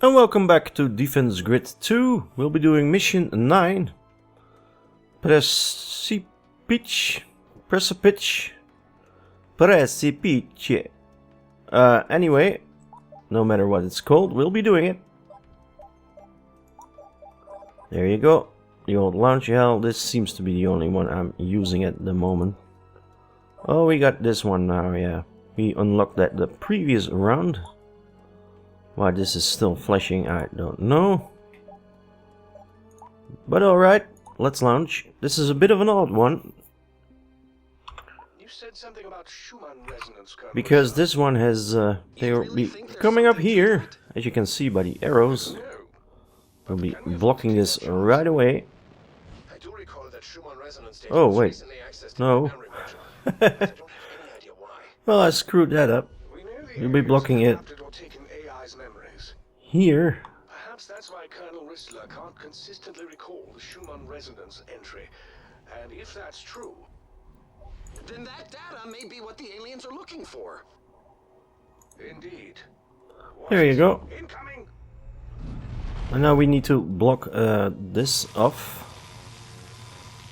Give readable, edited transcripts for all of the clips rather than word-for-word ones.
And welcome back to Defense Grid 2. We'll be doing mission 9. Precipice. Anyway, no matter what it's called, we'll be doing it. There you go. The old launch hell. This seems to be the only one I'm using at the moment. Oh, we got this one now, yeah. We unlocked that the previous round. Why this is still flashing, I don't know. But alright, let's launch. This is a bit of an odd one. You said something about Schumann resonance, Colonel. Because this one has, they will be coming up here, as you can see by the arrows. We'll be blocking this right away. I do recall that Schumann resonance data Oh was wait, recently accessed in no. my memory module, but I don't have any idea why. Well, I screwed that up. We know the We'll be aliens blocking have it corrupted or taken AI's memories. here. Perhaps that's why Colonel Ristler can't consistently recall the Schumann resonance entry. And if that's true, then that data may be what the aliens are looking for. Indeed. There you go. Incoming. And now we need to block this off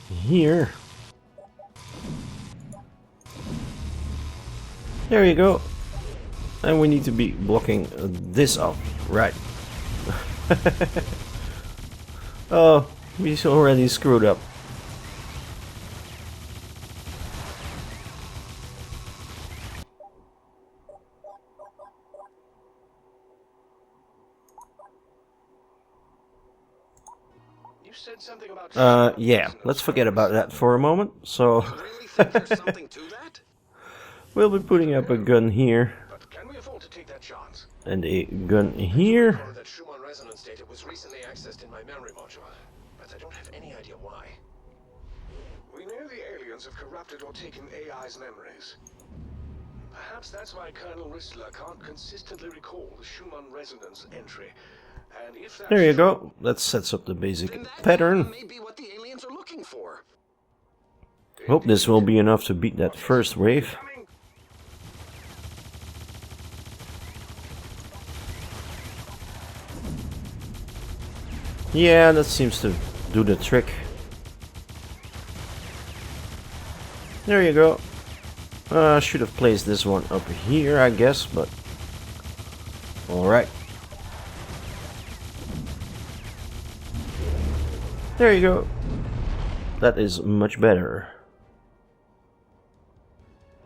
here. There you go. And we need to be blocking this off, right? Oh, we already screwed up. You said something about Yeah, let's forget about that for a moment. So, You really think there's something to that? we'll be putting up a gun here, But can we afford to take that chance? and a gun here. Recall that Schumann resonance data was recently accessed in my memory module, but I don't have any idea why. We know the aliens have corrupted or taken AI's memories. Perhaps that's why Colonel Ristler can't consistently recall the Schumann resonance entry. And if that's There you true, go. That sets up the then basic that pattern. data may be what the aliens are looking for. Hope this will be enough to beat that first wave. Coming. Yeah, that seems to do the trick. There you go. I should have placed this one up here, I guess, but... Alright. There you go. That is much better.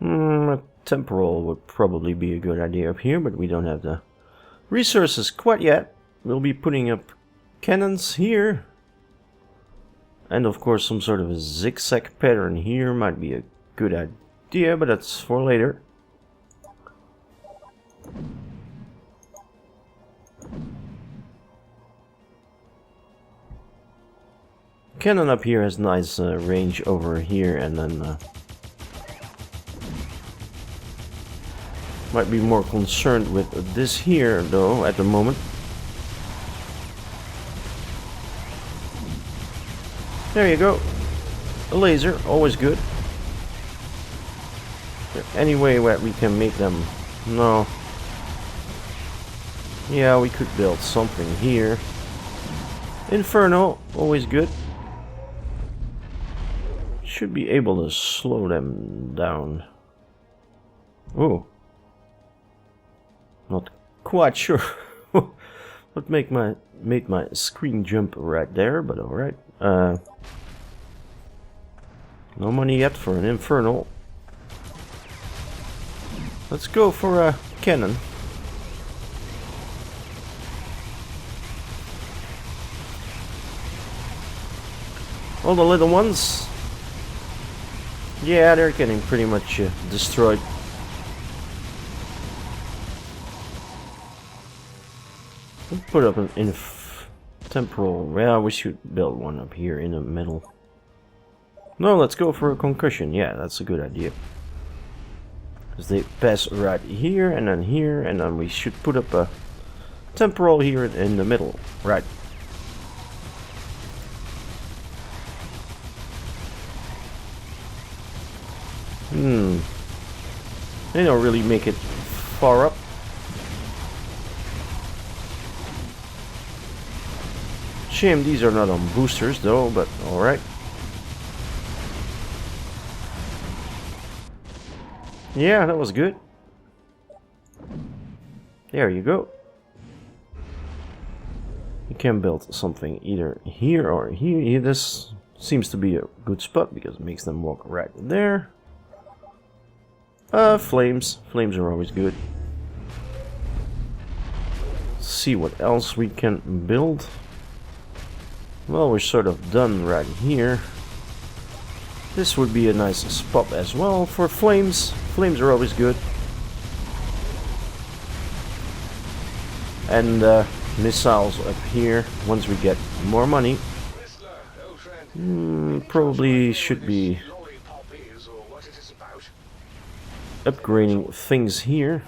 A temporal would probably be a good idea up here, but we don't have the resources quite yet. We'll be putting up cannons here. And of course some sort of a zigzag pattern here might be a good idea, but that's for later. Cannon up here has nice range over here, and then might be more concerned with this here though at the moment. There you go. A laser, always good. Is there any way that we can make them? No. Yeah, we could build something here. Inferno, always good. Should be able to slow them down. Oh. Not quite sure what made my screen jump right there, but alright. No money yet for an infernal. Let's go for a cannon. All the little ones. Yeah, they're getting pretty much destroyed. We'll put up an temporal. Well, we should build one up here in the middle. No, let's go for a concussion. Yeah, that's a good idea. Because they pass right here, and then we should put up a temporal here in the middle. Right. They don't really make it far up. Shame these are not on boosters though, but alright. Yeah, that was good. There you go. You can build something either here or here. This seems to be a good spot because it makes them walk right there. Flames. Flames are always good. Let's see what else we can build. Well, we're sort of done right here. This would be a nice spot as well for flames. Flames are always good. And missiles up here once we get more money. Probably should be upgrading things here.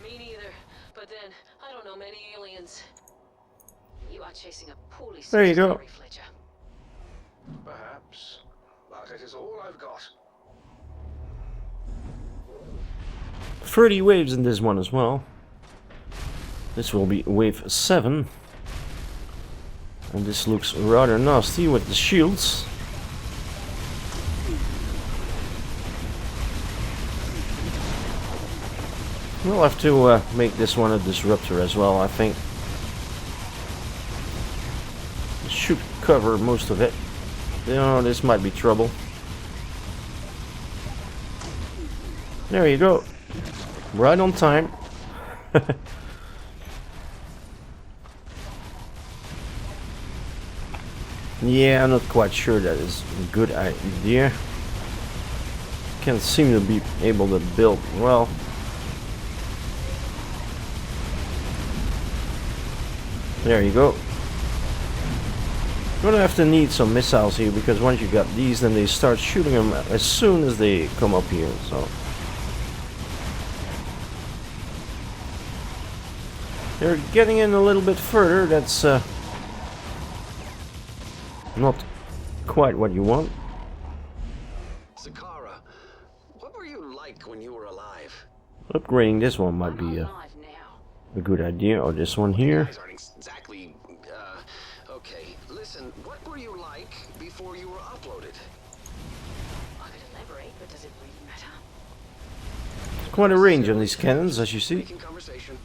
Me neither, but then I don't know many aliens. You are chasing a poorly There you go. Fletcher. Perhaps, but it is all I've got. 30 waves in this one as well. This will be wave 7. And this looks rather nasty with the shields. We'll have to make this one a disruptor as well, I think. It should cover most of it. You know, this might be trouble. There you go. Right on time. Yeah, I'm not quite sure that is a good idea. Can't seem to be able to build well. There you go. You're gonna have to need some missiles here because once you got these, then they start shooting them as soon as they come up here. So they're getting in a little bit further. That's not quite what you want. Zakara, what were you like when you were alive? Upgrading this one might be Alive now. a good idea, or this one here. Guys aren't exactly, okay. Listen, what were you like before you were uploaded? I could elaborate, but does it really matter? Quite a range on these cannons, as you see. Making conversation.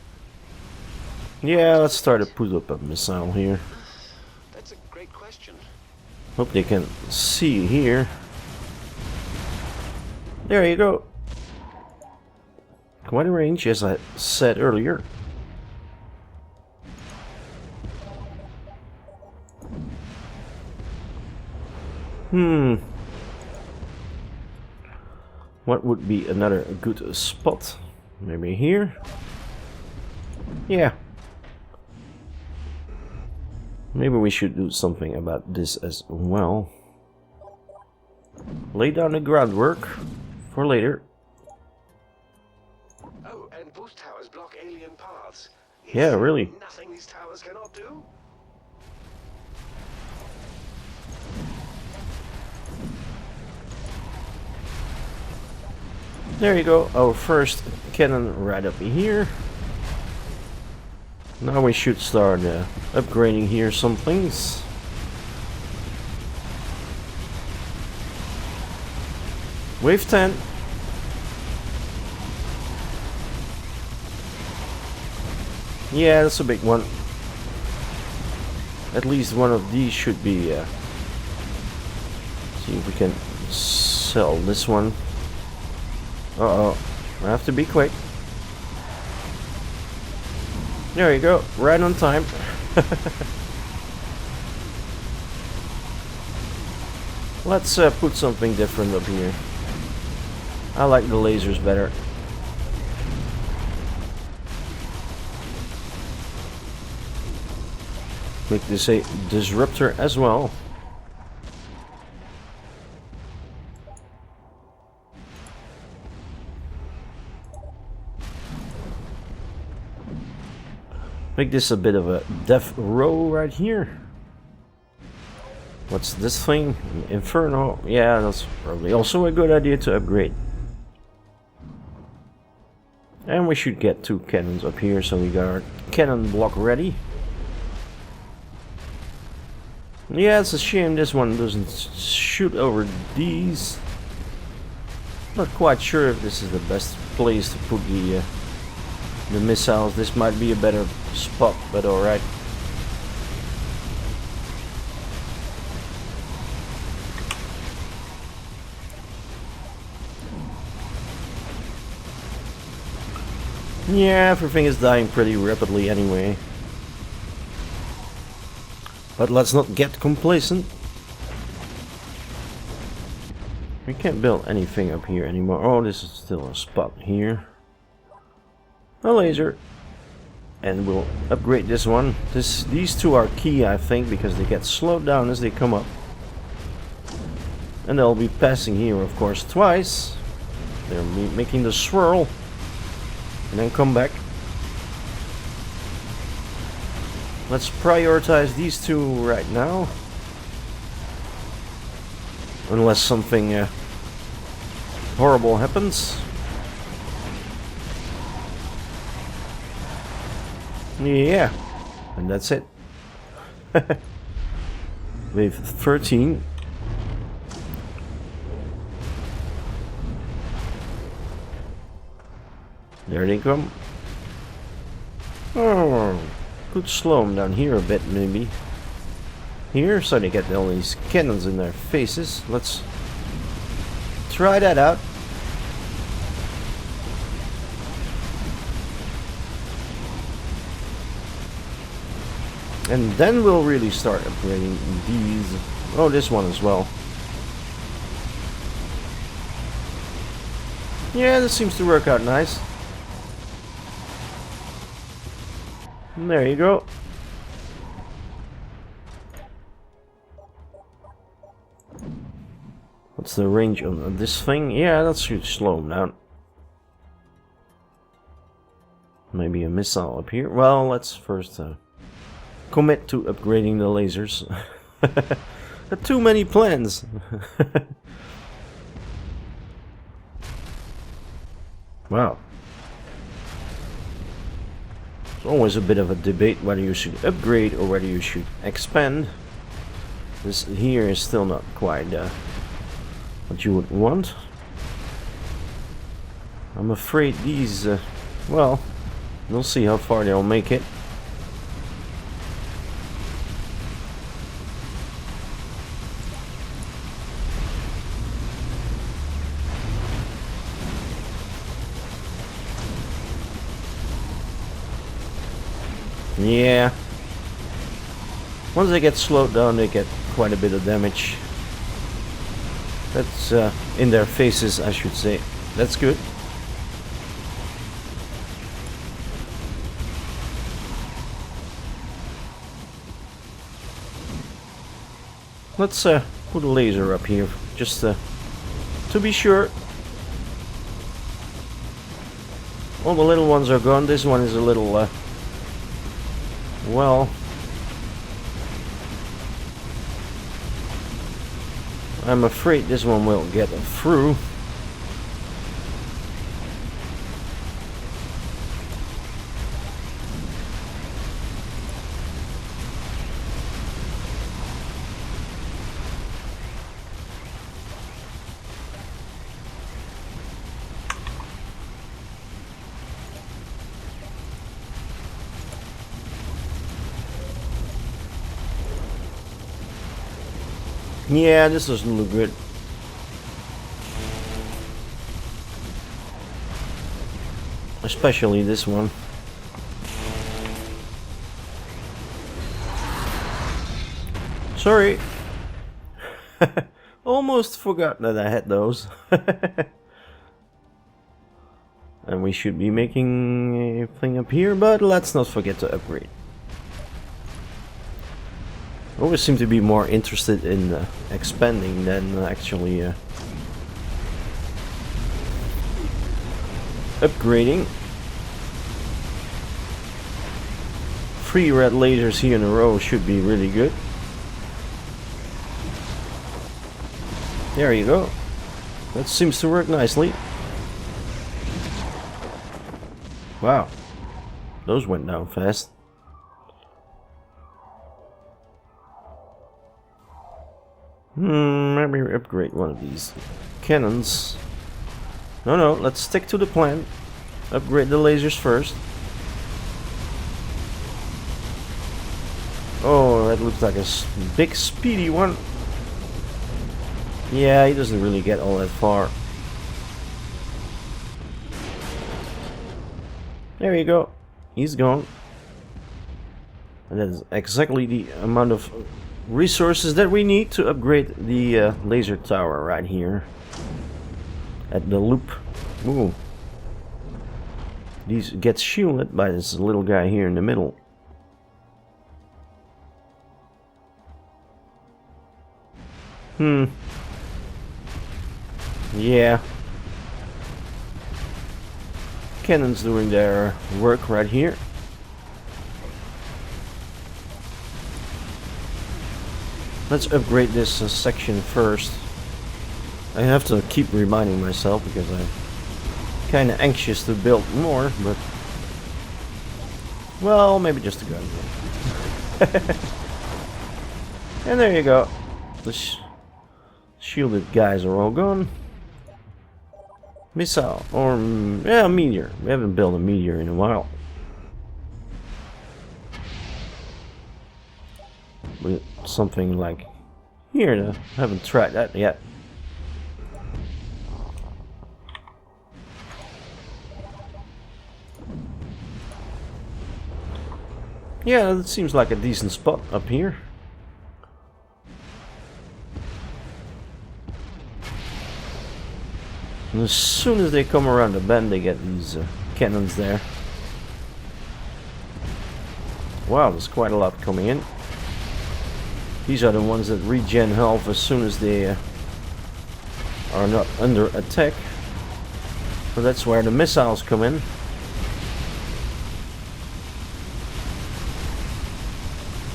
Yeah, let's start to put up a missile here. That's a great question. Hope they can see here. There you go. Quite a range, as I said earlier. What would be another good spot? Maybe here? Yeah. Maybe we should do something about this as well. Lay down the groundwork for later. Oh, and boost towers block alien paths. Is Yeah, there really. nothing these towers cannot do? There you go, our first cannon right up here. Now we should start upgrading here some things. Wave 10. Yeah, that's a big one. At least one of these should be... see if we can sell this one. Uh-oh, I have to be quick. There you go, right on time. Let's put something different up here. I like the lasers better. Make this a disruptor as well. Make this a bit of a death row right here. What's this thing? Inferno? Yeah, that's probably also a good idea to upgrade. And we should get 2 cannons up here, so we got our cannon block ready. Yeah, it's a shame this one doesn't shoot over these. Not quite sure if this is the best place to put the missiles. This might be a better spot, but alright. Yeah, everything is dying pretty rapidly anyway. But let's not get complacent. We can't build anything up here anymore. Oh, this is still a spot here. A laser. And we'll upgrade this one. These two are key, I think, because they get slowed down as they come up. And they'll be passing here, of course, twice. They're making the swirl. And then come back. Let's prioritize these two right now. Unless something horrible happens. Yeah. And that's it. Wave 13. There they come. Oh, could slow them down here a bit, maybe. Here, so they get all these cannons in their faces. Let's try that out. And then we'll really start upgrading these. Oh, this one as well. Yeah, this seems to work out nice. There you go. What's the range on this thing? Yeah, that should slow him down. Maybe a missile up here. Well, let's first commit to upgrading the lasers. Too many plans. Wow. It's always a bit of a debate whether you should upgrade or whether you should expand. This here is still not quite what you would want. I'm afraid these, well, we'll see how far they'll make it. Yeah. Once they get slowed down, they get quite a bit of damage. That's in their faces, I should say. That's good. Let's put a laser up here, just to be sure. All the little ones are gone. This one is a little well, I'm afraid this one will get through. Yeah, this doesn't look good. Especially this one. Sorry. Almost forgot that I had those. And we should be making a thing up here, but let's not forget to upgrade. I always seem to be more interested in expanding than actually upgrading. 3 red lasers here in a row should be really good. There you go. That seems to work nicely. Wow. Those went down fast. Maybe upgrade one of these cannons. No, let's stick to the plan. Upgrade the lasers first. Oh, that looks like a big speedy one. Yeah, he doesn't really get all that far. There you go. He's gone. And that is exactly the amount of resources that we need to upgrade the laser tower right here. At the loop. Ooh. These gets shielded by this little guy here in the middle. Yeah. Cannons doing their work right here. Let's upgrade this section first. I have to keep reminding myself because I'm kind of anxious to build more, but well, maybe just a gun. And there you go. The shielded guys are all gone. Missile, or yeah, meteor. We haven't built a meteor in a while. With something like here, I haven't tried that yet. Yeah, it seems like a decent spot up here. And as soon as they come around the bend, they get these cannons there. Wow, there's quite a lot coming in. These are the ones that regen health as soon as they are not under attack. So that's where the missiles come in.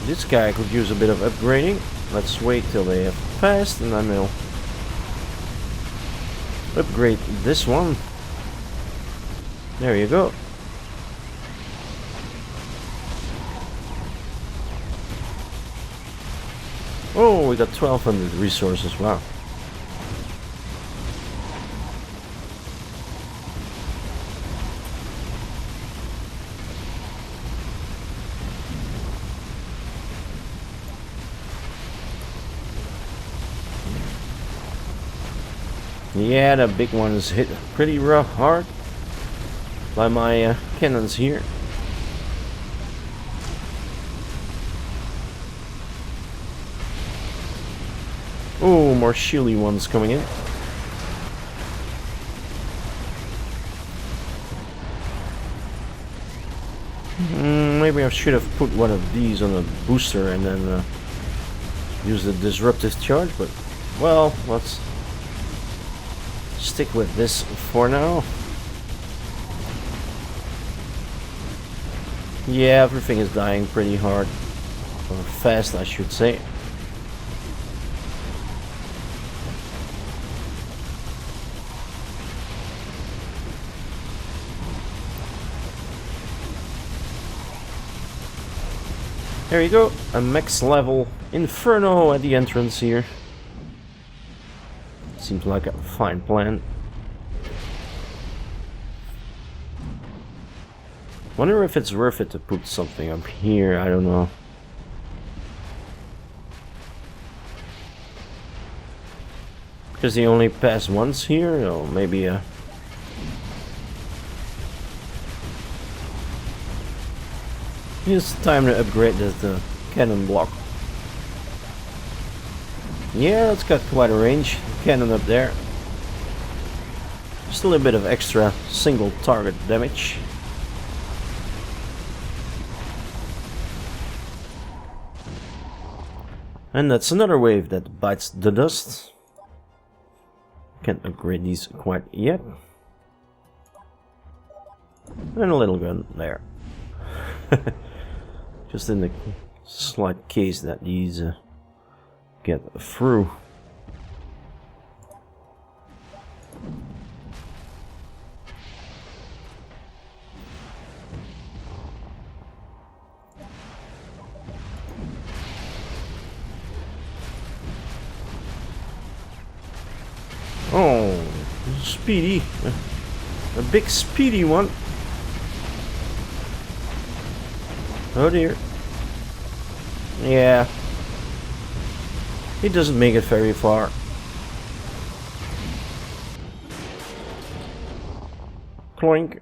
This guy could use a bit of upgrading. Let's wait till they have passed and then we'll upgrade this one. There you go. Oh, we got 1200 resources, wow. Yeah, the big ones hit pretty rough hard by my cannons here. Oh, more shieldy ones coming in. Maybe I should have put one of these on a booster and then use the disruptive charge, but well, let's stick with this for now. Yeah, everything is dying pretty hard. Or fast, I should say. There you go, a max level Inferno at the entrance here. Seems like a fine plan. Wonder if it's worth it to put something up here, I don't know. Because they only pass once here, or maybe it's time to upgrade the cannon block. Yeah, it's got quite a range. Cannon up there. Still a bit of extra single target damage. And that's another wave that bites the dust. Can't upgrade these quite yet. And a little gun there. Just in the slight case that these get through. Oh, speedy. A big speedy one. Oh dear. Yeah. He doesn't make it very far. Cloink.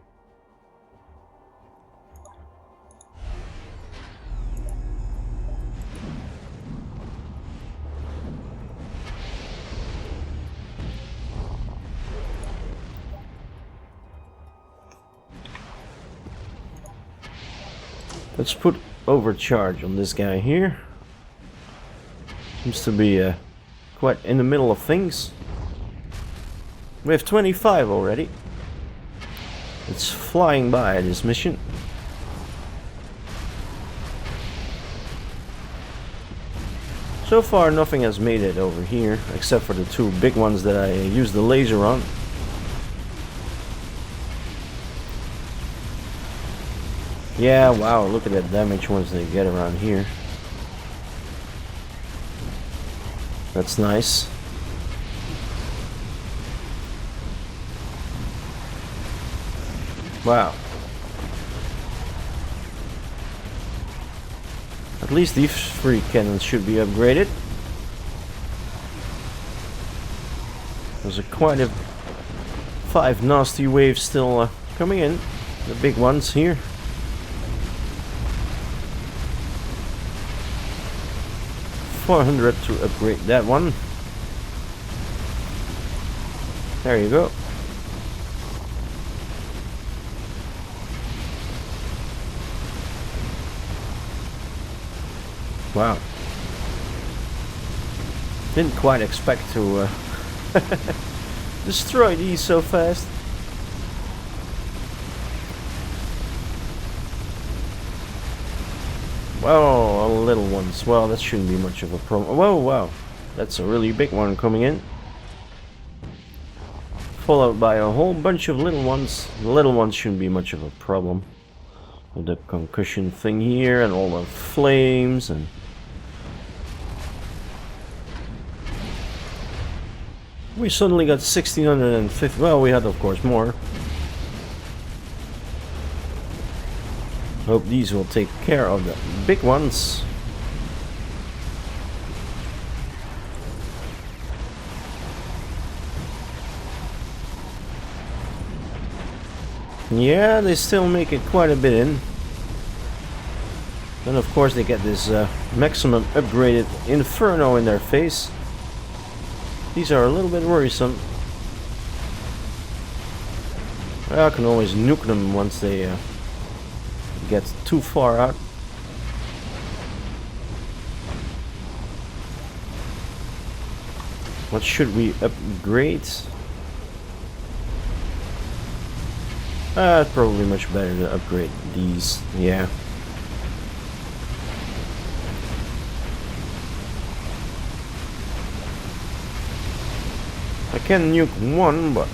Let's put overcharge on this guy here. Seems to be quite in the middle of things. We have 25 already. It's flying by this mission. So far nothing has made it over here, except for the two big ones that I used the laser on. Yeah, wow, look at that damage once they get around here. That's nice. Wow. At least these three cannons should be upgraded. There's quite a 5 nasty waves still coming in. The big ones here. $400 to upgrade that one. There you go. Wow. Didn't quite expect to destroy these so fast. Whoa, little ones. Well, that shouldn't be much of a problem. Whoa, wow. That's a really big one coming in. Followed by a whole bunch of little ones. The little ones shouldn't be much of a problem. With the concussion thing here and all the flames and... We suddenly got 1650. Well, we had of course more. Hope these will take care of the big ones. Yeah, they still make it quite a bit in. Then of course they get this maximum upgraded Inferno in their face. These are a little bit worrisome. I can always nuke them once they get too far out. What should we upgrade? Probably much better to upgrade these, yeah. I can nuke one, but...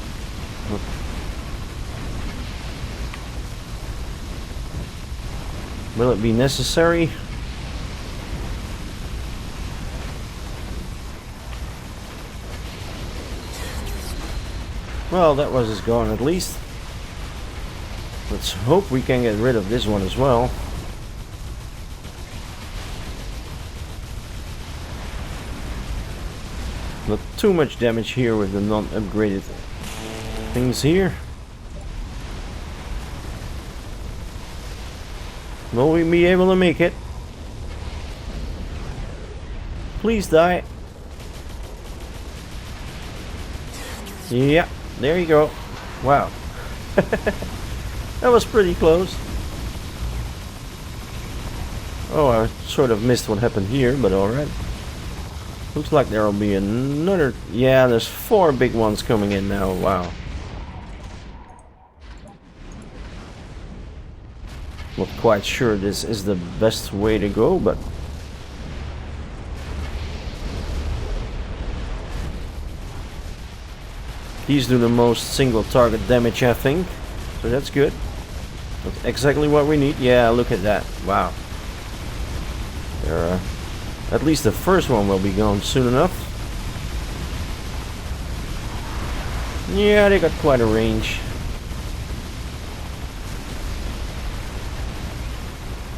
Will it be necessary? Well, that was gone at least. Let's hope we can get rid of this one as well. Not too much damage here with the non-upgraded things here. Will we be able to make it? Please die. Yeah, there you go. Wow. That was pretty close. Oh, I sort of missed what happened here, but alright. Looks like there will be another... Yeah, there's 4 big ones coming in now. Wow. Not quite sure this is the best way to go, but... These do the most single target damage, I think. So that's good. That's exactly what we need. Yeah, look at that. Wow. There, at least the first one will be gone soon enough. Yeah, they got quite a range.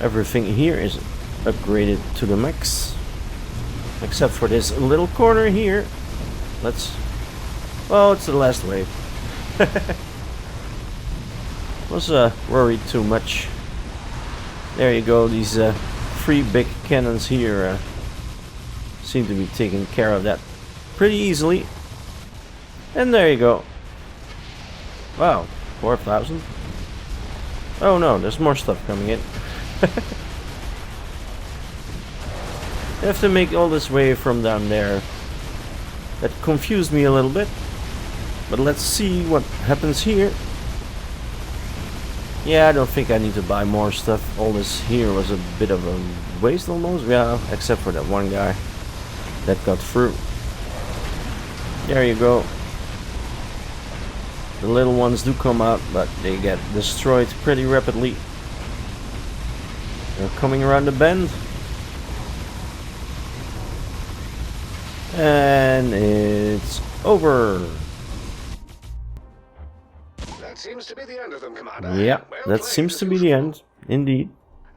Everything here is upgraded to the max. Except for this little corner here. Let's... Well, it's the last wave. Was worried too much. There you go, these 3 big cannons here seem to be taking care of that pretty easily. And there you go. Wow, 4,000. Oh no, there's more stuff coming in. I have to make all this way from down there. That confused me a little bit. But let's see what happens here. Yeah, I don't think I need to buy more stuff. All this here was a bit of a waste almost. Yeah, except for that one guy that got through. There you go. The little ones do come out, but they get destroyed pretty rapidly. They're coming around the bend. And it's over. That seems to be the end of them, Commander. Yeah, Well that played, seems as to be the usual. end. Indeed.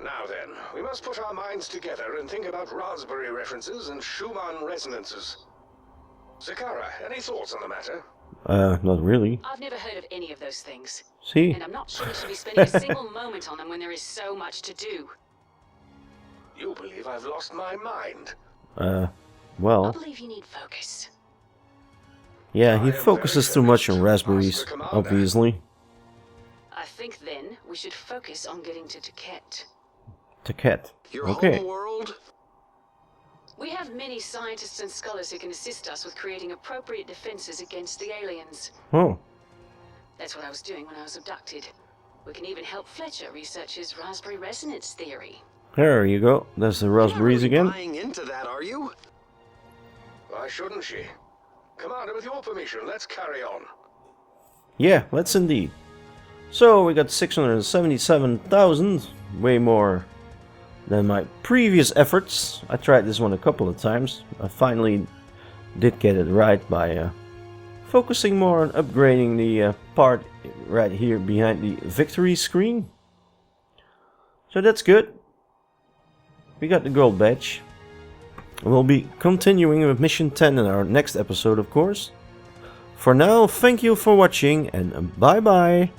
Now then, we must put our minds together and think about Raspberry references and Schumann resonances. Zakara, any thoughts on the matter? Not really. I've never heard of any of those things. See? And I'm not sure we should be spending a single moment on them when there is so much to do. You believe I've lost my mind. I Well, believe you need focus. yeah, I he am focuses very too much on convinced, raspberries, Master Commander. obviously. I think then we should focus on getting to Taket. To cat. Your Okay. home world? We have many scientists and scholars who can assist us with creating appropriate defenses against the aliens. Oh, That's what I was doing when I was abducted. We can even help Fletcher research his raspberry resonance theory. there you go. There's the raspberries again. Buying into that, are you? Why shouldn't she? Commander, with your permission, let's carry on. Yeah, let's indeed. So we got 677,000, way more than my previous efforts. I tried this one a couple of times. I finally did get it right by focusing more on upgrading the part right here behind the victory screen. So that's good. We got the gold badge. We'll be continuing with mission 10 in our next episode, of course. For now, thank you for watching and bye bye.